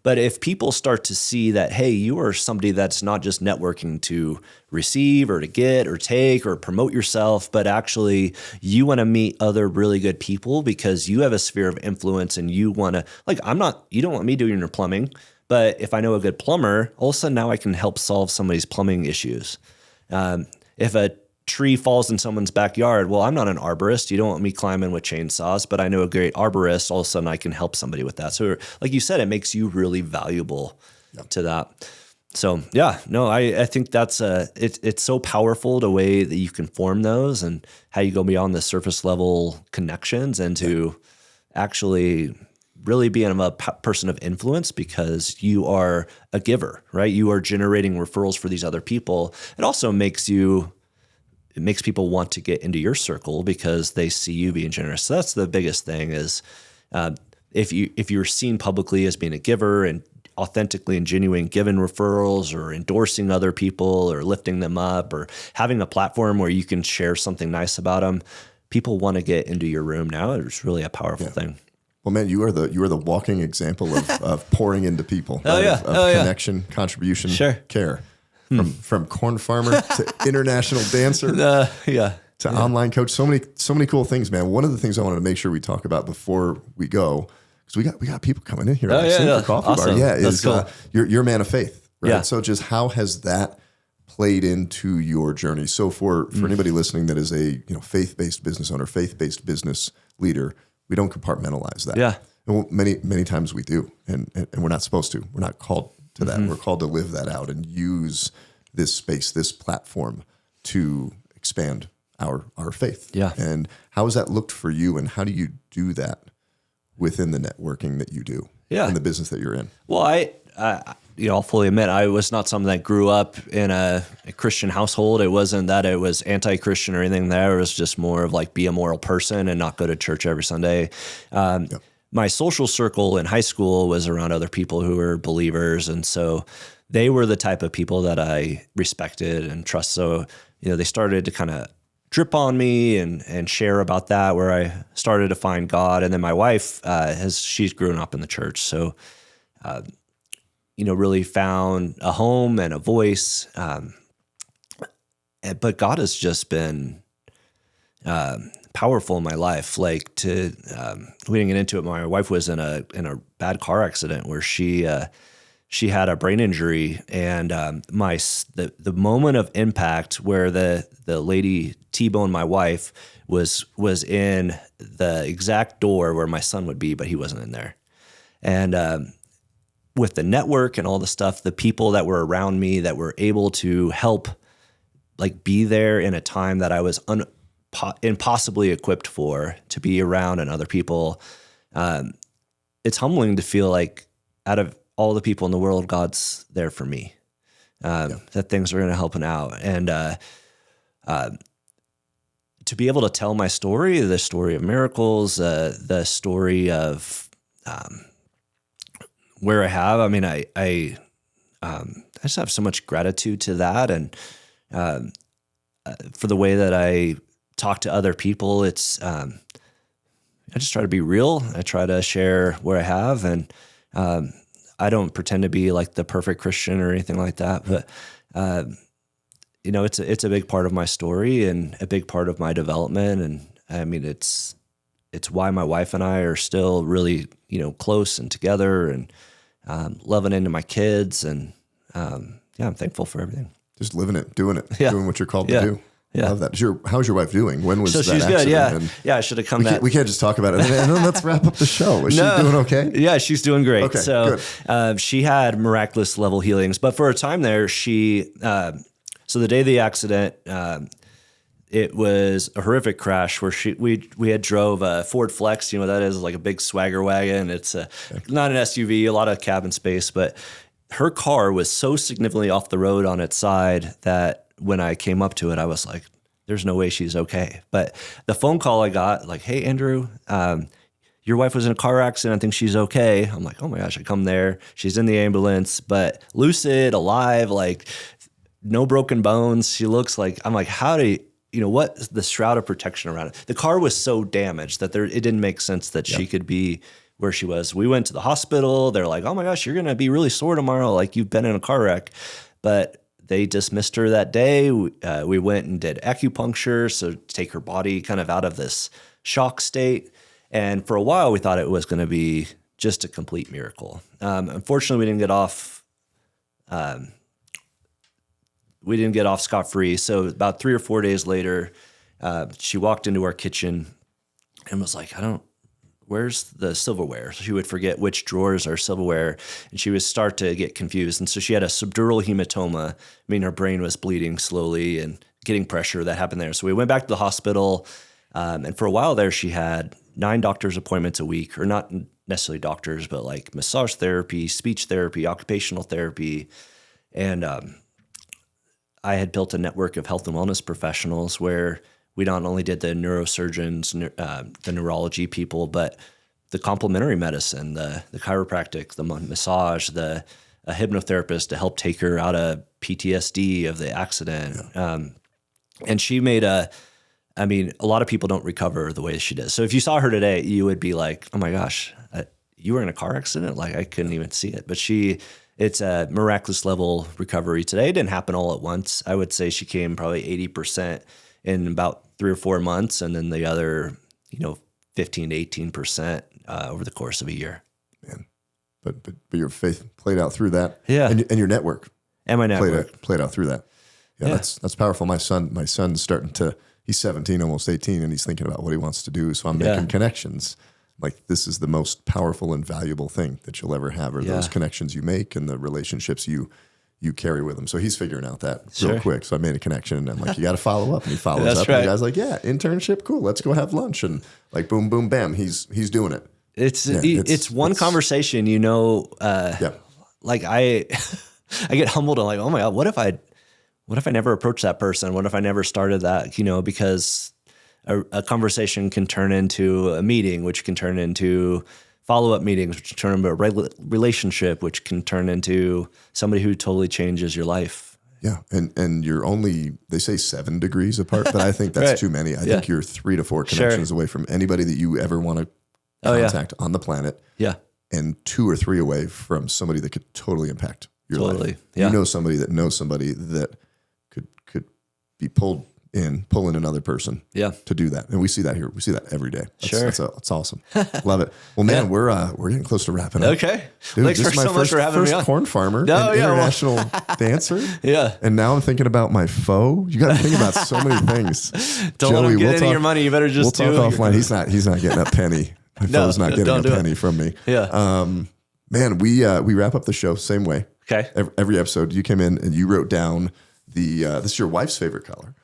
But if people start to see that, hey, you are somebody that's not just networking to receive or to get or take or promote yourself, but actually you want to meet other really good people because you have a sphere of influence and you want to, you don't want me doing your plumbing. But if I know a good plumber, all of a sudden now I can help solve somebody's plumbing issues. If a tree falls in someone's backyard, well, I'm not an arborist. You don't want me climbing with chainsaws, but I know a great arborist. All of a sudden I can help somebody with that. So like you said, it makes you really valuable to that. So I think that's it's so powerful the way that you can form those and how you go beyond the surface level connections and to actually really being a person of influence because you are a giver, right? You are generating referrals for these other people. It also makes people want to get into your circle because they see you being generous. So that's the biggest thing is if you're seen publicly as being a giver and authentically and genuine giving referrals or endorsing other people or lifting them up or having a platform where you can share something nice about them, people want to get into your room now. It's really a powerful thing. Well, man, you are the walking example of pouring into people. Oh, right? yeah. Of connection, contribution, care. From corn farmer to international dancer to online coach. So many cool things, man. One of the things I wanted to make sure we talk about before we go, because we got people coming in here for coffee awesome. bar. Yeah, that's cool. You're a man of faith, right? Yeah. So just how has that played into your journey? So for anybody listening that is a faith-based business owner, faith-based business leader, we don't compartmentalize that. Yeah. And many times we do, and we're not supposed to. We're not called to that. We're called to live that out and use this space, this platform to expand our faith. Yeah. And how has that looked for you, and how do you do that within the networking that you do in the business that you're in? Well, I'll fully admit I was not someone that grew up in a Christian household. It wasn't that it was anti-Christian or anything there. It was just more of like be a moral person and not go to church every Sunday. My social circle in high school was around other people who were believers. And so they were the type of people that I respected and trust. So, they started to kind of drip on me and share about that, where I started to find God. And then my wife, she's grown up in the church. So, really found a home and a voice. But God has just been powerful in my life. Like we didn't get into it. My wife was in a bad car accident where she had a brain injury, and the moment of impact where the lady T-boned my wife was in the exact door where my son would be, but he wasn't in there. And with the network and all the stuff, the people that were around me that were able to help, like be there in a time that I was impossibly equipped for to be around and other people, it's humbling to feel like out of all the people in the world, God's there for me. That things are going to help him out. And to be able to tell my story, the story of miracles, the story of where I have, I mean, I just have so much gratitude to that. And for the way that I talk to other people, it's, I just try to be real. I try to share where I have, and I don't pretend to be like the perfect Christian or anything like that. But it's a big part of my story and a big part of my development. And I mean, it's why my wife and I are still really close and together, and loving into my kids. And I'm thankful for everything. Just living it, doing it, Yeah. doing what you're called Yeah. to do. Yeah. Love that. How's your wife doing? When was So that she's accident? good. Yeah. And Yeah. I should have come we can't just talk about it. And then let's wrap up the show. Is she doing okay? Yeah, she's doing great. Okay, So good. she had miraculous level healings, but for a time there, so the day of the accident, it was a horrific crash where we had drove a Ford Flex. You know what that is? Like a big swagger wagon. It's not an SUV, a lot of cabin space, but her car was so significantly off the road on its side that when I came up to it, I was like, there's no way she's okay. But the phone call I got, like, hey, Andrew, your wife was in a car accident. I think she's okay. I'm like, oh my gosh, I come there. She's in the ambulance, but lucid, alive, like no broken bones. She looks like, I'm like, how do you, what the shroud of protection around it? The car was so damaged that it didn't make sense that she could be where she was. We went to the hospital. They're like, oh my gosh, you're going to be really sore tomorrow. Like you've been in a car wreck. But they dismissed her that day. We went and did acupuncture, so to take her body kind of out of this shock state. And for a while, we thought it was going to be just a complete miracle. Unfortunately, we didn't get off. We didn't get off scot-free. So about 3 or 4 days later, she walked into our kitchen and was like, where's the silverware? So she would forget which drawers are silverware, and she would start to get confused. And so she had a subdural hematoma, meaning her brain was bleeding slowly and getting pressure. That happened there. So we went back to the hospital, and for a while there, she had 9 doctor's appointments a week, or not necessarily doctors, but like massage therapy, speech therapy, occupational therapy. And I had built a network of health and wellness professionals where we not only did the neurosurgeons, the neurology people, but the complementary medicine, the chiropractic, the massage, the hypnotherapist to help take her out of PTSD of the accident. Yeah. And she made a lot of people don't recover the way she did. So if you saw her today, you would be like, oh my gosh, you were in a car accident? Like I couldn't even see it. But it's a miraculous level recovery today. It didn't happen all at once. I would say she came probably 80% in about 3 or 4 months, and then the other, 15 to 18% over the course of a year. Man, but your faith played out through that. Yeah, and your network and my network played out through that. Yeah, that's powerful. My son's starting to. He's 17, almost 18, and he's thinking about what he wants to do. So I'm making connections. Like this is the most powerful and valuable thing that you'll ever have, are those connections you make and the relationships you carry with him. So he's figuring out that real quick. So I made a connection, and I'm like, you got to follow up. And he follows up. Right. And the guy's like, yeah, internship, cool. Let's go have lunch. And like, boom, boom, bam. He's doing it. It's one conversation, like I get humbled. I'm like, oh my God, what if I never approached that person? What if I never started that? Because a conversation can turn into a meeting, which can turn into follow-up meetings, which can turn into a relationship, which can turn into somebody who totally changes your life. Yeah. And you're only, they say 7 degrees apart, but I think that's too many. I think you're 3 to 4 connections away from anybody that you ever want to contact on the planet. Yeah. And 2 or 3 away from somebody that could totally impact your life. Yeah. You know somebody that knows somebody that could be pulling another person to do that. And we see that here. We see that every day. That's awesome. Love it. Well, man, we're getting close to wrapping up. Okay. Dude, Thanks this for is my so much for having me on. first corn farmer, international dancer. Yeah. And now I'm thinking about my foe. You got to think about so many things. Don't let him get any of your money. You better just we'll talk offline. He's not getting a penny. My foe's not getting a penny from me. Yeah. Man, we wrap up the show same way. Okay. Every episode, you came in and you wrote down this is your wife's favorite color.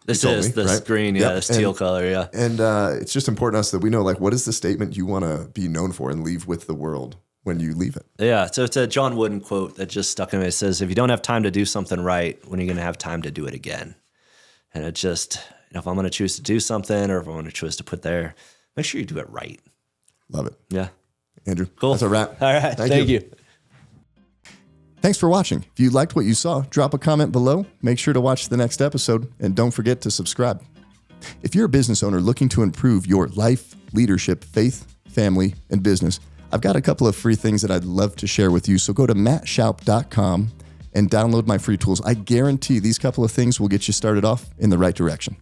This told is me, the right? screen, Yep. the teal color, yeah. And it's just important to us that we know, like, what is the statement you want to be known for and leave with the world when you leave it? Yeah, so it's a John Wooden quote that just stuck in me. It says, if you don't have time to do something right, when are you going to have time to do it again? And it just, if I'm going to choose to do something or if I'm going to choose to put there, make sure you do it right. Love it. Yeah. Andrew, Cool. that's a wrap. All right. Thank you. Thanks for watching. If you liked what you saw, drop a comment below. Make sure to watch the next episode and don't forget to subscribe. If you're a business owner looking to improve your life, leadership, faith, family, and business, I've got a couple of free things that I'd love to share with you. So go to mattshoup.com and download my free tools. I guarantee these couple of things will get you started off in the right direction.